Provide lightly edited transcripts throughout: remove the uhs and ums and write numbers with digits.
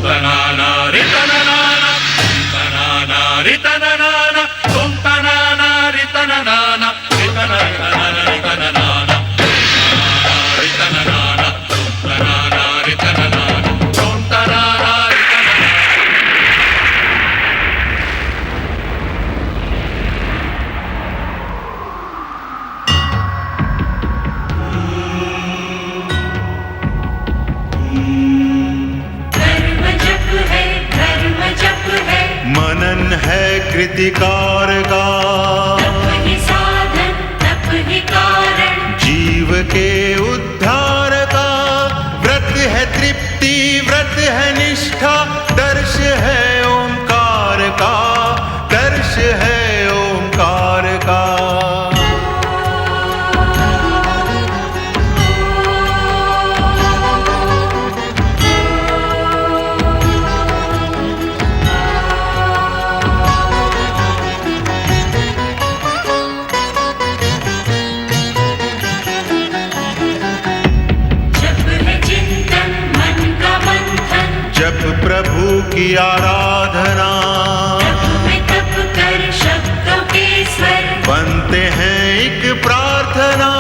tanana ritanana tanana ritanana tum tanana ritanana ritanana ritanana ritanana tum tanana ritanana tum tanana ritanana. मनन है कृतिकार का, तप ही साधन तप ही कारण, जीव के उद्धार का। व्रत है तृप्ति व्रत है निष्ठा, दर्श है ओंकार का, दर्श है ओंकार का। जप प्रभु की आराधना, तप कर शब्दों के स्वर, बनते हैं एक प्रार्थना।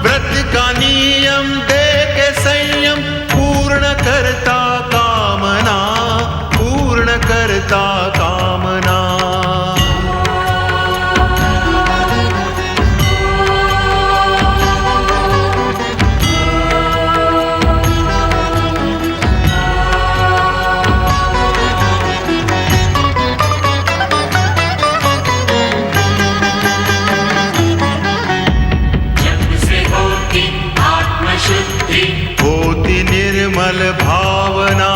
व्रत का नियम दे के संयम, पूर्ण करता कामना, पूर्ण करता कामना। होती निर्मल भावना,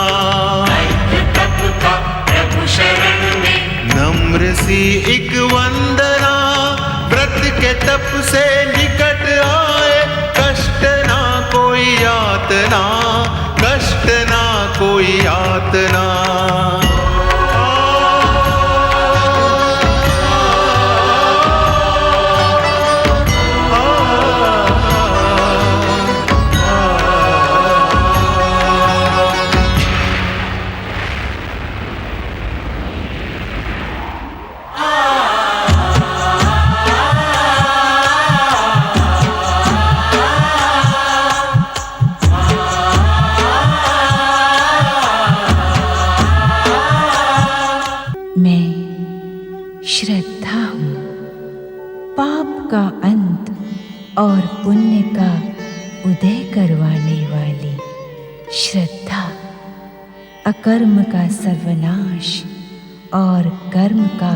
तप का प्रभु शरण में, नम्र सी एक वंदना। व्रत के तप से निकट आए, कष्ट ना कोई यातना, कष्ट ना कोई यातना। श्रद्धा हूँ, पाप का अंत और पुण्य का उदय करवाने वाली। श्रद्धा अकर्म का सर्वनाश और कर्म का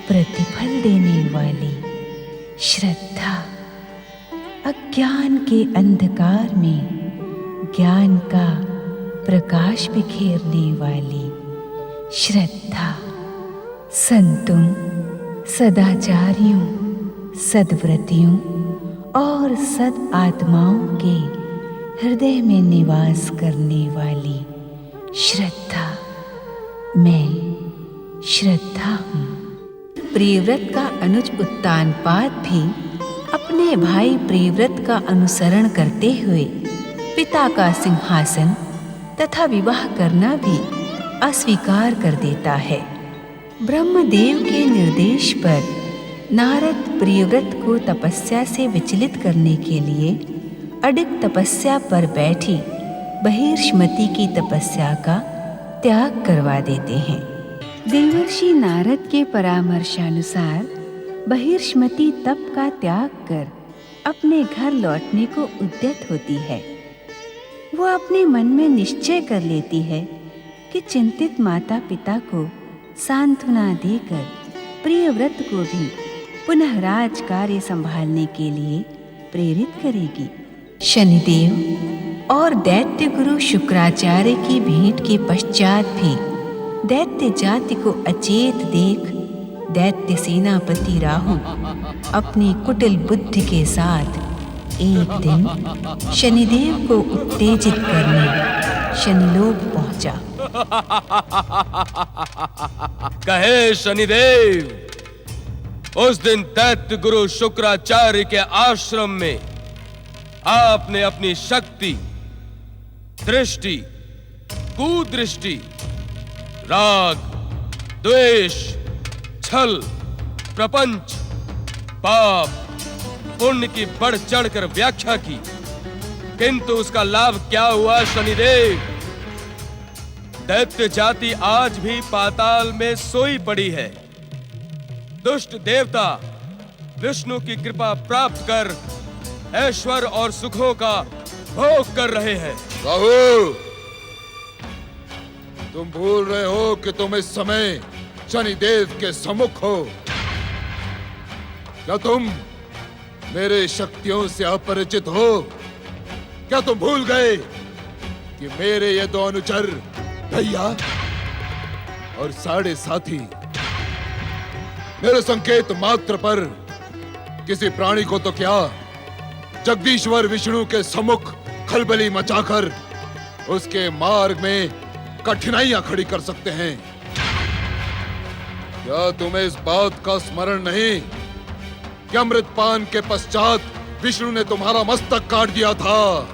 प्रतिफल देने वाली। श्रद्धा अज्ञान के अंधकार में ज्ञान का प्रकाश बिखेरने वाली। श्रद्धा संतों, सदाचारियों, सद्व्रतियों और सद आत्माओं के हृदय में निवास करने वाली। श्रद्धा मैं श्रद्धा हूँ। प्रियव्रत का अनुज उत्तानपाद भी अपने भाई प्रियव्रत का अनुसरण करते हुए पिता का सिंहासन तथा विवाह करना भी अस्वीकार कर देता है। ब्रह्मदेव के निर्देश पर नारद प्रियव्रत को तपस्या से विचलित करने के लिए अडिग तपस्या पर बैठी बहिर्ष्मति की तपस्या का त्याग करवा देते हैं। देवर्षि नारद के परामर्शानुसार बहिर्ष्मति तप का त्याग कर अपने घर लौटने को उद्यत होती है। वो अपने मन में निश्चय कर लेती है कि चिंतित माता पिता को सांत्वना देकर प्रियव्रत को भी पुनः राज कार्य संभालने के लिए प्रेरित करेगी। शनिदेव और दैत्य गुरु शुक्राचार्य की भेंट के पश्चात भी दैत्य जाति को अचेत देख दैत्य सेनापति राहु अपनी कुटिल बुद्धि के साथ एक दिन शनिदेव को उत्तेजित करने शनिलोक पहुंचा। कहे शनिदेव, उस दिन दैत्य गुरु शुक्राचार्य के आश्रम में आपने अपनी शक्ति, दृष्टि कुदृष्टि, राग, द्वेष, छल, प्रपंच, पाप, पुण्य की बढ़ चढ़कर व्याख्या की, किंतु उसका लाभ क्या हुआ शनिदेव? दैत्य जाति आज भी पाताल में सोई पड़ी है। दुष्ट देवता विष्णु की कृपा प्राप्त कर ऐश्वर्य और सुखों का भोग कर रहे हैं। राहु, तुम भूल रहे हो कि तुम इस समय शनिदेव के सम्मुख हो। क्या तुम मेरे शक्तियों से अपरिचित हो? क्या तुम भूल गए कि मेरे ये दो अनुचर भैया और साढ़े साथी मेरे संकेत मात्र पर किसी प्राणी को तो क्या, जगदीश्वर विष्णु के सम्मुख खलबली मचाकर उसके मार्ग में कठिनाइयां खड़ी कर सकते हैं। क्या तुम्हें इस बात का स्मरण नहीं कि अमृतपान के पश्चात विष्णु ने तुम्हारा मस्तक काट दिया था?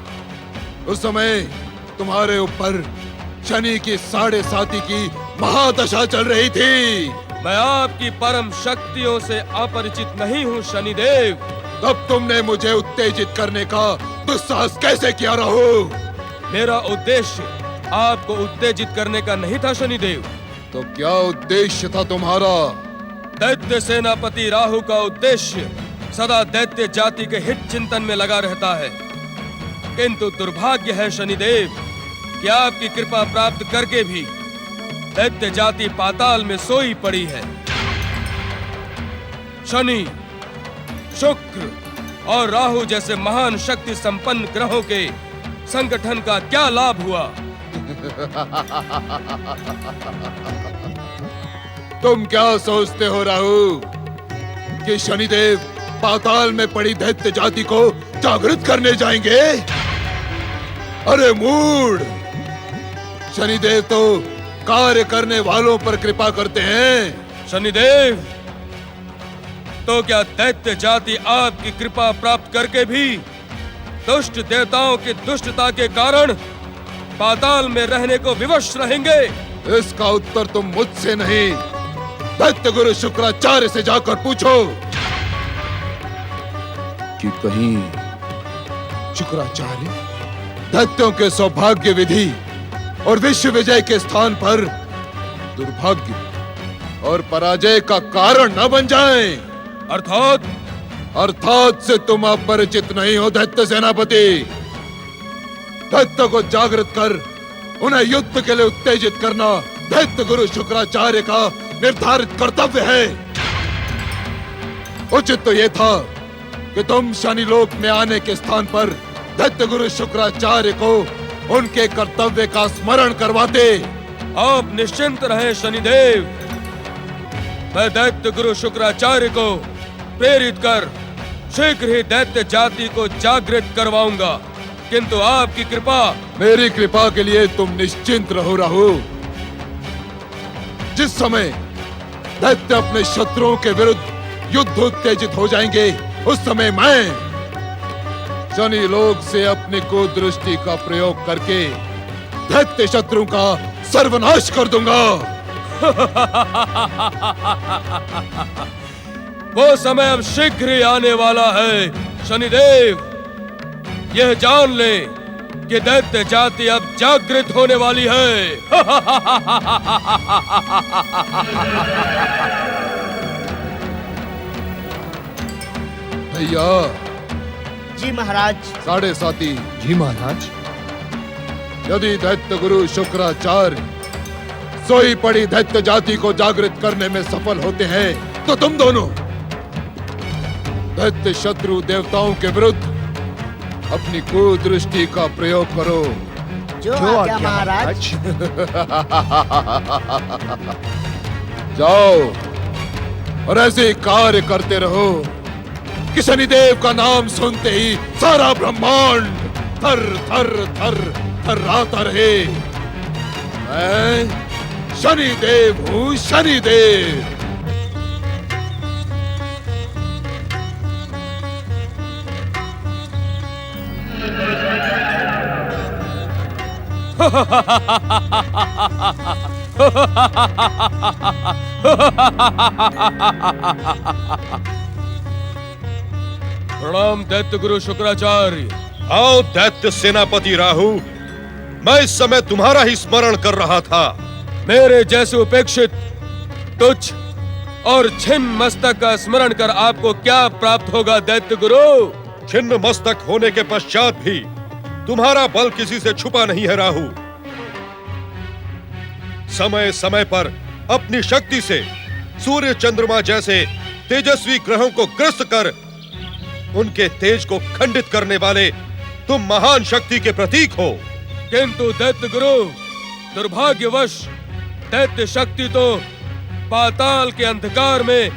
उस समय तुम्हारे ऊपर शनि की साढ़े साती की महादशा चल रही थी। मैं आपकी परम शक्तियों से अपरिचित नहीं हूँ शनिदेव। तब तुमने मुझे उत्तेजित करने का दुस्साहस कैसे किया राहु? मेरा उद्देश्य आपको उत्तेजित करने का नहीं था शनिदेव। तो क्या उद्देश्य था तुम्हारा? दैत्य सेनापति राहु का उद्देश्य सदा दैत्य जाति के हित चिंतन में लगा रहता है, किंतु दुर्भाग्य है शनिदेव कि आपकी कृपा प्राप्त करके भी दैत्य जाति पाताल में सोई पड़ी है। शनि, शुक्र और राहु जैसे महान शक्ति संपन्न ग्रहों के संगठन का क्या लाभ हुआ? तुम क्या सोचते हो राहु कि शनिदेव पाताल में पड़ी दैत्य जाति को जागृत करने जाएंगे? अरे मूढ़! शनिदेव तो कार्य करने वालों पर कृपा करते हैं। शनिदेव, तो क्या दैत्य जाति आपकी कृपा प्राप्त करके भी दुष्ट देवताओं की दुष्टता के कारण पाताल में रहने को विवश रहेंगे? इसका उत्तर तुम मुझसे नहीं, दैत्य गुरु शुक्राचार्य से जाकर पूछो कि कहीं शुक्राचार्य दैत्यों के सौभाग्य विधि और विश्व विजय के स्थान पर दुर्भाग्य और पराजय का कारण न बन जाएं। अर्थात से तुम अपरिचित नहीं हो दैत्य सेनापति। दैत्य को जागृत कर उन्हें युद्ध के लिए उत्तेजित करना दैत्य गुरु शुक्राचार्य का निर्धारित कर्तव्य है। उचित तो यह था कि तुम शनि लोक में आने के स्थान पर दैत्य गुरु शुक्राचार्य को उनके कर्तव्य का स्मरण करवाते। आप निश्चिंत रहे शनिदेव, मैं दैत्य गुरु शुक्राचार्य को प्रेरित कर शीघ्र ही दैत्य जाति को जागृत करवाऊंगा, किंतु आपकी कृपा। मेरी कृपा के लिए तुम निश्चिंत रहो राहु। जिस समय दैत्य अपने शत्रुओं के विरुद्ध युद्ध उत्तेजित हो जाएंगे, उस समय मैं शनि लोक से अपनी कुदृष्टि का प्रयोग करके दैत्य शत्रु का सर्वनाश कर दूंगा। वो समय अब शीघ्र ही आने वाला है शनिदेव। यह जान ले कि दैत्य जाति अब जागृत होने वाली है। भैया। जी महाराज। साढ़े साथी। जी महाराज। यदि दैत्य गुरु शुक्राचार्य सोई पड़ी दैत्य जाति को जागृत करने में सफल होते हैं, तो तुम दोनों दैत्य शत्रु देवताओं के विरुद्ध अपनी कुदृष्टि का प्रयोग करो। जो आज्ञा महाराज। जाओ और ऐसे कार्य करते रहो कि शनिदेव का नाम सुनते ही सारा ब्रह्मांड थर थर थर थर्राता रहे। मैं शनिदेव हूँ, शनिदेव। प्रणाम दैत्य गुरु शुक्राचार्य। आओ दैत्य सेनापति राहु, मैं इस समय तुम्हारा ही स्मरण कर रहा था। मेरे जैसे उपेक्षित, तुच्छ और छिन्न मस्तक का स्मरण कर आपको क्या प्राप्त होगा दैत्य गुरु? छिन्न मस्तक होने के पश्चात भी तुम्हारा बल किसी से छुपा नहीं है राहु। समय समय पर अपनी शक्ति से सूर्य चंद्रमा जैसे तेजस्वी ग्रहों को ग्रस्त कर उनके तेज को खंडित करने वाले तुम महान शक्ति के प्रतीक हो। किंतु दैत्य गुरु, दुर्भाग्यवश दैत्य शक्ति तो पाताल के अंधकार में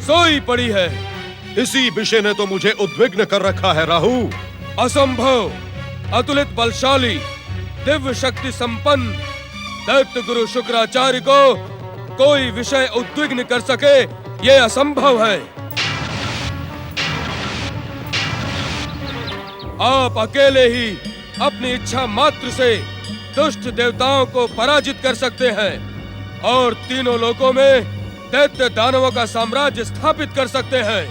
सोई पड़ी है। इसी विषय ने तो मुझे उद्विग्न कर रखा है राहु। असंभव, अतुलित बलशाली, दिव्य शक्ति संपन्न दैत्य गुरु शुक्राचार्य को कोई विषय उद्विग्न कर सके, ये असंभव है। आप अकेले ही अपनी इच्छा मात्र से दुष्ट देवताओं को पराजित कर सकते हैं और तीनों लोकों में दैत्य दानवों का साम्राज्य स्थापित कर सकते हैं।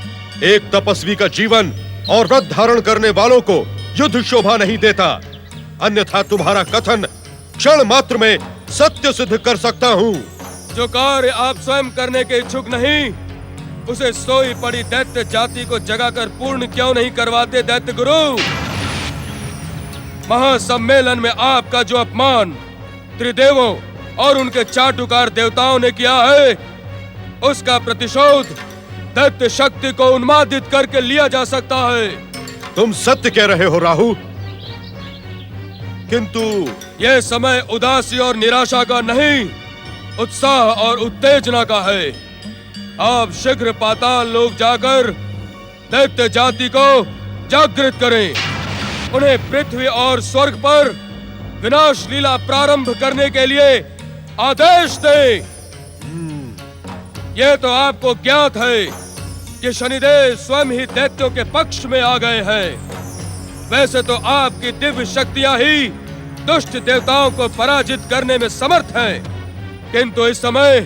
एक तपस्वी का जीवन और व्रत धारण करने वालों को युद्ध शोभा नहीं देता, अन्यथा तुम्हारा कथन क्षण मात्र में सत्य सिद्ध कर सकता हूँ। जो कार्य आप स्वयं करने के इच्छुक नहीं, उसे सोई पड़ी दैत्य जाति को जगाकर पूर्ण क्यों नहीं करवाते दैत्य गुरु? महासम्मेलन में आपका जो अपमान त्रिदेवों और उनके चाटुकार देवताओं ने किया है, उसका प्रतिशोध दैत्य शक्ति को उन्मादित करके लिया जा सकता है। तुम सत्य कह रहे हो राहु, किंतु यह समय उदासी और निराशा का नहीं, उत्साह और उत्तेजना का है। आप शीघ्र पाताल लोक जाकर दैत्य जाति को जागृत करें, उन्हें पृथ्वी और स्वर्ग पर विनाश लीला प्रारंभ करने के लिए आदेश दें। यह तो आपको ज्ञात है कि शनिदेव स्वयं ही दैत्यों के पक्ष में आ गए हैं। वैसे तो आपकी दिव्य शक्तियां ही दुष्ट देवताओं को पराजित करने में समर्थ हैं, किंतु इस समय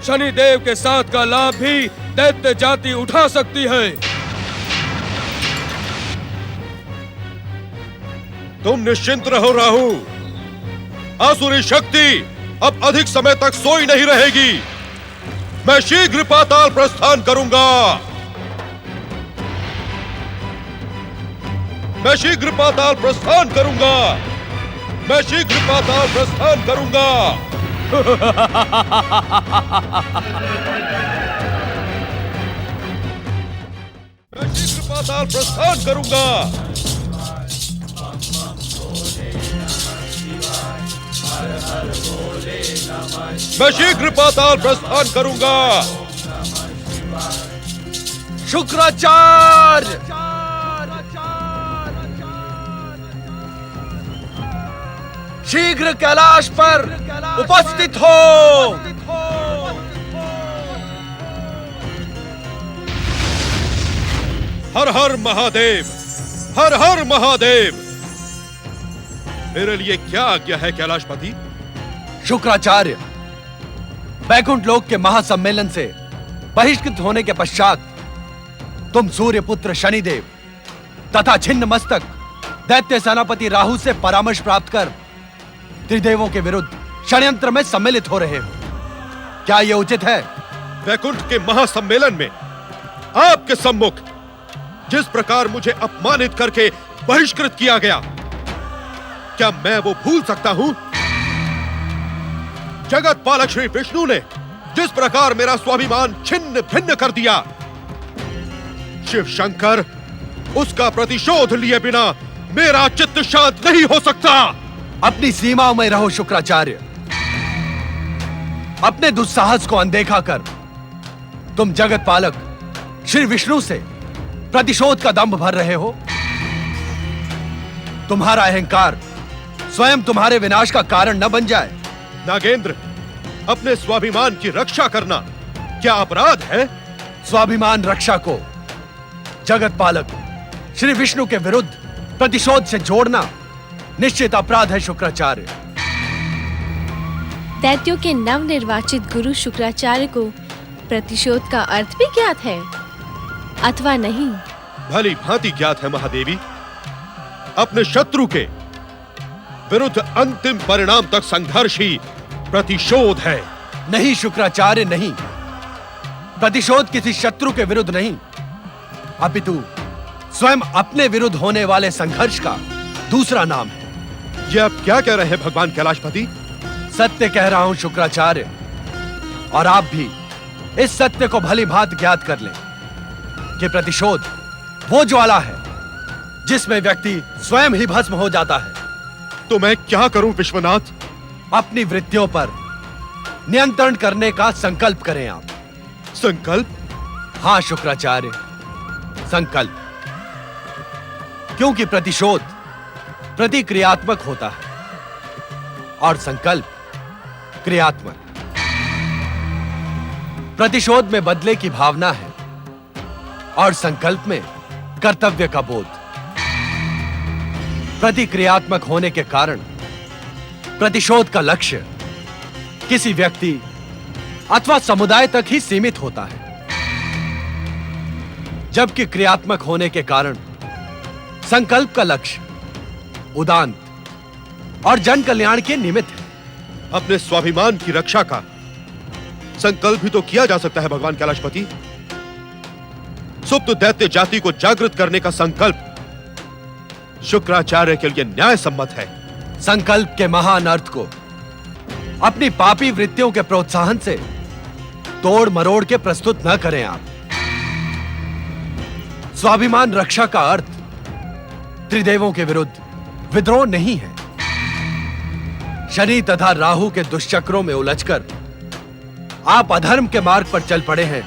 शनिदेव के साथ का लाभ भी दैत्य जाति उठा सकती है। तुम निश्चिंत रहो राहु, आसुरी शक्ति अब अधिक समय तक सोई नहीं रहेगी। मैं शीघ्र पाताल प्रस्थान करूंगा। मैं शीघ्र पाताल प्रस्थान करूंगा। मैं शीघ्र पाताल प्रस्थान करूंगा। मैं शीघ्र पाताल प्रस्थान करूंगा। मैं शीघ्र पाताल प्रस्थान करूंगा। शुक्राचार्य, शीघ्र कैलाश पर उपस्थित हो। हर हर महादेव, हर हर महादेव। मेरे लिए क्या आज्ञा है कैलाशपति? शुक्राचार्य, वैकुंठ लोक के महासम्मेलन से बहिष्कृत होने के पश्चात तुम सूर्य पुत्र शनिदेव तथा छिन्न मस्तक दैत्य सेनापति राहु से परामर्श प्राप्त कर त्रिदेवों के विरुद्ध षड्यंत्र में सम्मिलित हो रहे हो। क्या यह उचित है? वैकुंठ के महासम्मेलन में आपके सम्मुख जिस प्रकार मुझे अपमानित करके बहिष्कृत किया गया, क्या मैं वो भूल सकता हूं? जगत पालक श्री विष्णु ने जिस प्रकार मेरा स्वाभिमान छिन्न भिन्न कर दिया, शिव शंकर उसका प्रतिशोध लिए बिना मेरा चित्त शांत नहीं हो सकता। अपनी सीमाओं में रहो शुक्राचार्य। अपने दुस्साहस को अनदेखा कर तुम जगत पालक श्री विष्णु से प्रतिशोध का दंभ भर रहे हो। तुम्हारा अहंकार स्वयं तुम्हारे विनाश का कारण न बन जाए। नागेंद्र, अपने स्वाभिमान की रक्षा करना क्या अपराध है? स्वाभिमान रक्षा को जगत पालक श्री विष्णु के विरुद्ध प्रतिशोध से जोड़ना निश्चित अपराध है शुक्राचार्य। दैत्यों के नवनिर्वाचित गुरु शुक्राचार्य को प्रतिशोध का अर्थ भी ज्ञात है अथवा नहीं? भली भांति ज्ञात है महादेवी। अपने शत्रु के विरुद्ध अंतिम परिणाम तक संघर्ष ही प्रतिशोध है। नहीं शुक्राचार्य, नहीं। प्रतिशोध किसी शत्रु के विरुद्ध नहीं, अपितु स्वयं अपने विरुद्ध होने वाले संघर्ष का दूसरा नाम है। ये आप क्या कह रहे हैं भगवान कैलाशपति? सत्य कह रहा हूं शुक्राचार्य, और आप भी इस सत्य को भली भांति ज्ञात कर लें कि प्रतिशोध वो ज्वाला है जिसमें व्यक्ति स्वयं ही भस्म हो जाता है। तो मैं क्या करूं विश्वनाथ? अपनी वृत्तियों पर नियंत्रण करने का संकल्प करें आप। संकल्प? हां शुक्राचार्य, संकल्प। क्योंकि प्रतिशोध प्रतिक्रियात्मक होता है और संकल्प क्रियात्मक। प्रतिशोध में बदले की भावना है और संकल्प में कर्तव्य का बोध। प्रतिक्रियात्मक होने के कारण प्रतिशोध का लक्ष्य किसी व्यक्ति अथवा समुदाय तक ही सीमित होता है, जबकि क्रियात्मक होने के कारण संकल्प का लक्ष्य उदांत और जन कल्याण के निमित्त है। अपने स्वाभिमान की रक्षा का संकल्प भी तो किया जा सकता है भगवान कैलाशपति। सुप्त दैत्य जाति को जागृत करने का संकल्प शुक्राचार्य के लिए न्याय सम्मत है। संकल्प के महान अर्थ को अपनी पापी वृत्तियों के प्रोत्साहन से तोड़ मरोड़ के प्रस्तुत न करें आप। स्वाभिमान रक्षा का अर्थ त्रिदेवों के विरुद्ध विद्रोह नहीं है। शनि तथा राहु के दुष्चक्रों में उलझकर आप अधर्म के मार्ग पर चल पड़े हैं।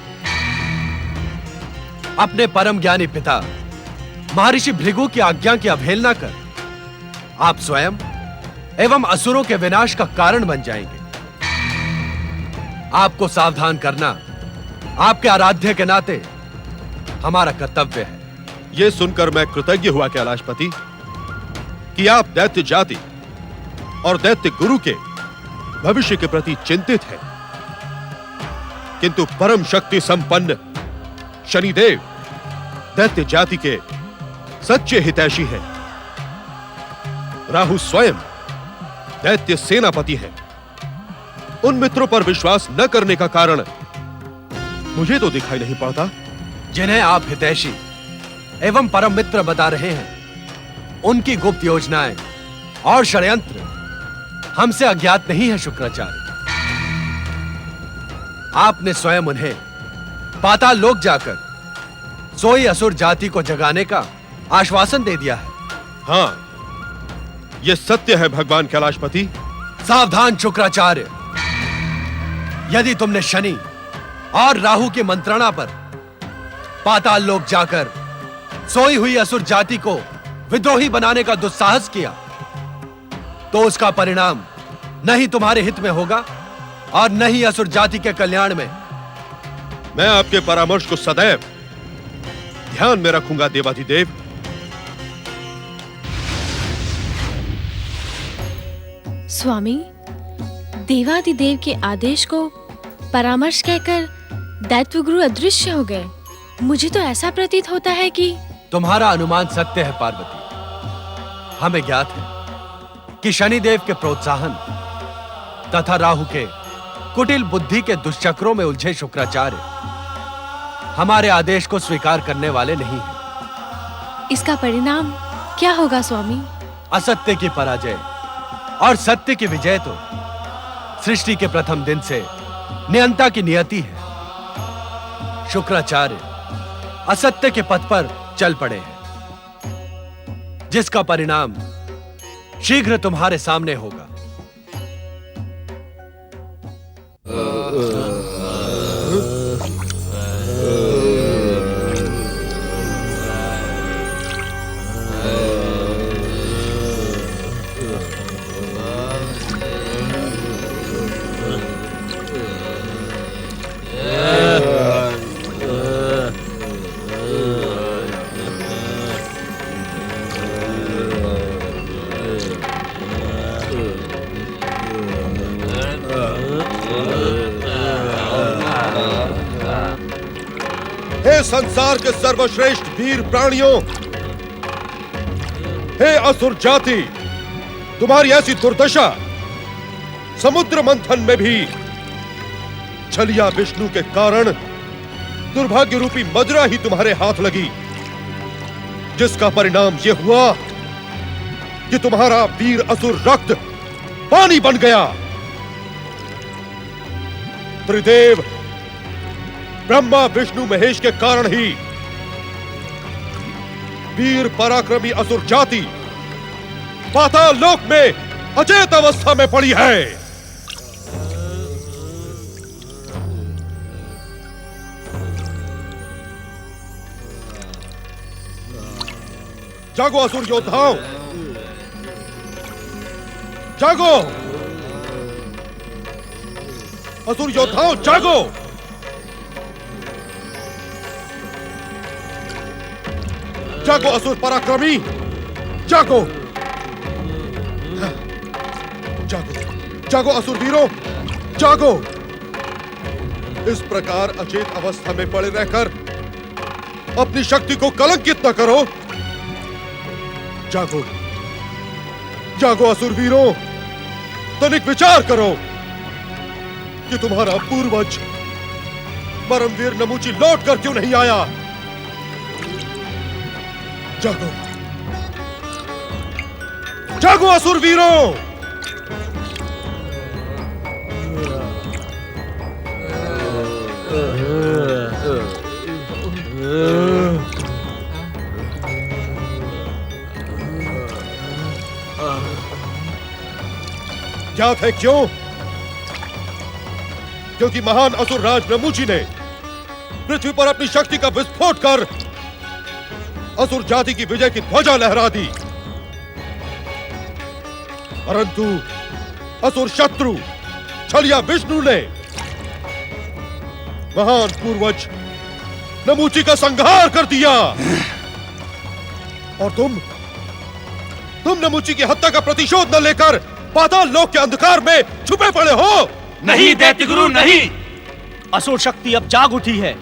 अपने परम ज्ञानी पिता महर्षि भृगु की आज्ञा की अवहेलना कर आप स्वयं एवं असुरों के विनाश का कारण बन जाएंगे। आपको सावधान करना आपके आराध्य के नाते हमारा कर्तव्य है। यह सुनकर मैं कृतज्ञ हुआ कैलाशपति कि आप दैत्य जाति और दैत्य गुरु के भविष्य के प्रति चिंतित हैं। किंतु परम शक्ति संपन्न शनिदेव दैत्य जाति के सच्चे हितैषी हैं। राहु स्वयं दैत्य सेनापति है। उन मित्रों पर विश्वास न करने का कारण मुझे तो दिखाई नहीं पड़ता। जिन्हें आप हितैषी एवं परम मित्र बता रहे हैं, उनकी गुप्त योजनाएं और षड्यंत्र हमसे अज्ञात नहीं है शुक्राचार्य। आपने स्वयं उन्हें पाताल लोक जाकर सोई असुर जाति को जगाने का आश्वासन दे दिया है। हां, यह सत्य है भगवान कैलाशपति। सावधान शुक्राचार्य, यदि तुमने शनि और राहु की मंत्रणा पर पाताल लोक जाकर सोई हुई असुर जाति को विद्रोही बनाने का दुस्साहस किया, तो उसका परिणाम न ही तुम्हारे हित में होगा और न ही असुर जाति के कल्याण में। मैं आपके परामर्श को सदैव ध्यान में रखूंगा देवाधिदेव। स्वामी, देवादिदेव के आदेश को परामर्श कहकर दैत्य गुरु अदृश्य हो गए। मुझे तो ऐसा प्रतीत होता है कि तुम्हारा अनुमान सत्य है पार्वती। हमें ज्ञात है कि शनिदेव के प्रोत्साहन तथा राहु के कुटिल बुद्धि के दुष्चक्रों में उलझे शुक्राचार्य हमारे आदेश को स्वीकार करने वाले नहीं हैं। इसका परिणाम क्या होगा स्वामी? असत्य की पराजय और सत्य की विजय तो सृष्टि के प्रथम दिन से नियंता की नियति है। शुक्राचार्य असत्य के पथ पर चल पड़े हैं, जिसका परिणाम शीघ्र तुम्हारे सामने होगा। हे संसार के सर्वश्रेष्ठ वीर प्राणियों, हे असुर जाति, तुम्हारी ऐसी दुर्दशा समुद्र मंथन में भी छलिया विष्णु के कारण दुर्भाग्य रूपी मदिरा ही तुम्हारे हाथ लगी, जिसका परिणाम यह हुआ कि तुम्हारा वीर असुर रक्त पानी बन गया। त्रिदेव ब्रह्मा विष्णु महेश के कारण ही वीर पराक्रमी असुर जाति पाताल लोक में अचेत अवस्था में पड़ी है। जागो असुर योद्धाओं, जागो असुर योद्धाओं, जागो। जागो असुर पराक्रमी, जागो। जागो, जागो असुर वीरों, जागो। इस प्रकार अचेत अवस्था में पड़े रहकर अपनी शक्ति को कलंकित न करो। जागो, जागो असुर वीरों, तनिक विचार करो कि तुम्हारा पूर्वज परमवीर नमूची लौट कर क्यों नहीं आया। जागो, जागो असुर वीरों। ज्ञात है क्यों? क्योंकि महान असुर राज नमूची ने पृथ्वी पर अपनी शक्ति का विस्फोट कर असुर जाति की विजय की ध्वजा लहरा दी, परंतु असुर शत्रु छलिया विष्णु ने महान पूर्वज नमूची का संहार कर दिया। और तुम नमूची की हत्या का प्रतिशोध न लेकर पाताल लोक के अंधकार में छुपे पड़े हो। नहीं दैत्य गुरु, नहीं। असुर शक्ति अब जाग उठी है,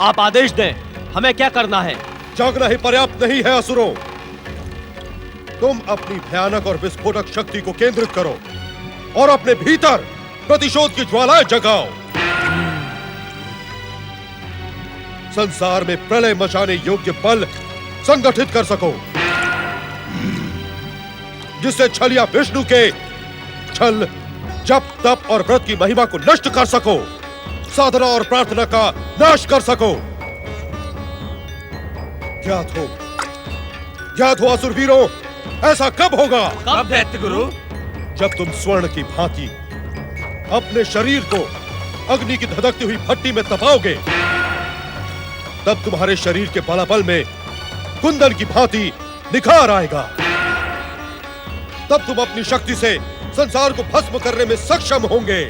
आप आदेश दें, हमें क्या करना है? जागना ही पर्याप्त नहीं है असुरों, तुम अपनी भयानक और विस्फोटक शक्ति को केंद्रित करो और अपने भीतर प्रतिशोध की ज्वालाएं जगाओ। संसार में प्रलय मचाने योग्य बल संगठित कर सको, जिससे छलिया विष्णु के छल, जप, तप और व्रत की महिमा को नष्ट कर सको, साधना और प्रार्थना का नाश कर सको। ज्ञात हो असुर वीरों, ऐसा कब होगा? कब दैत्य गुरु? जब तुम स्वर्ण की भांति अपने शरीर को अग्नि की धधकती हुई भट्टी में तपाओगे, तब तुम्हारे शरीर के बलाबल में कुंदन की भांति निखार आएगा। तब तुम अपनी शक्ति से संसार को भस्म करने में सक्षम होंगे।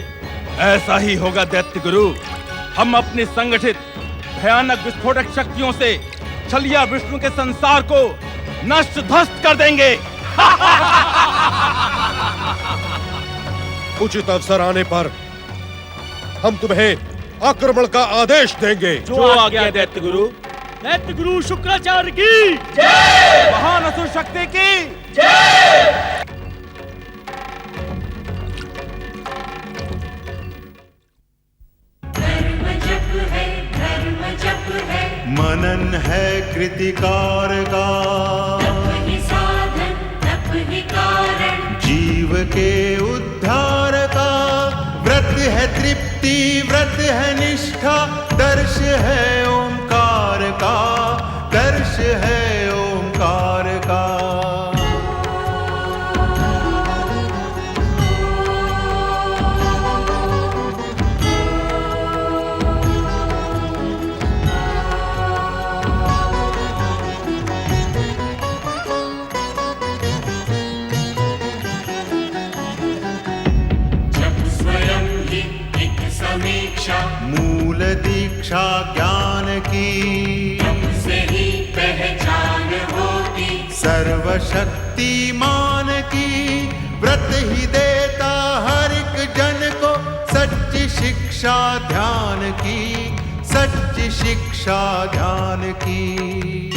ऐसा ही होगा दैत्य गुरु, हम अपनी संगठित भयानक विस्फोटक शक्तियों से छलिया विष्णु के संसार को नष्ट ध्वस्त कर देंगे। उचित अवसर आने पर हम तुम्हें आक्रमण का आदेश देंगे। जो आज्ञा दैत्य गुरु। दैत्य गुरु शुक्राचार्य की जय, महान असुर शक्ति की जय। मनन है कृतिकार का, तप ही साधन, तप ही कारण। जीव के उद्धार का, व्रत है तृप्ति, व्रत है निष्ठा, दर्श है ओंकार का, दर्श है ओंकार का। मूल दीक्षा ज्ञान की, से ही पहचान होती, सर्वशक्तिमान की। व्रत ही देता हर एक जन को सच्ची शिक्षा ध्यान की, सच्ची शिक्षा ज्ञान की।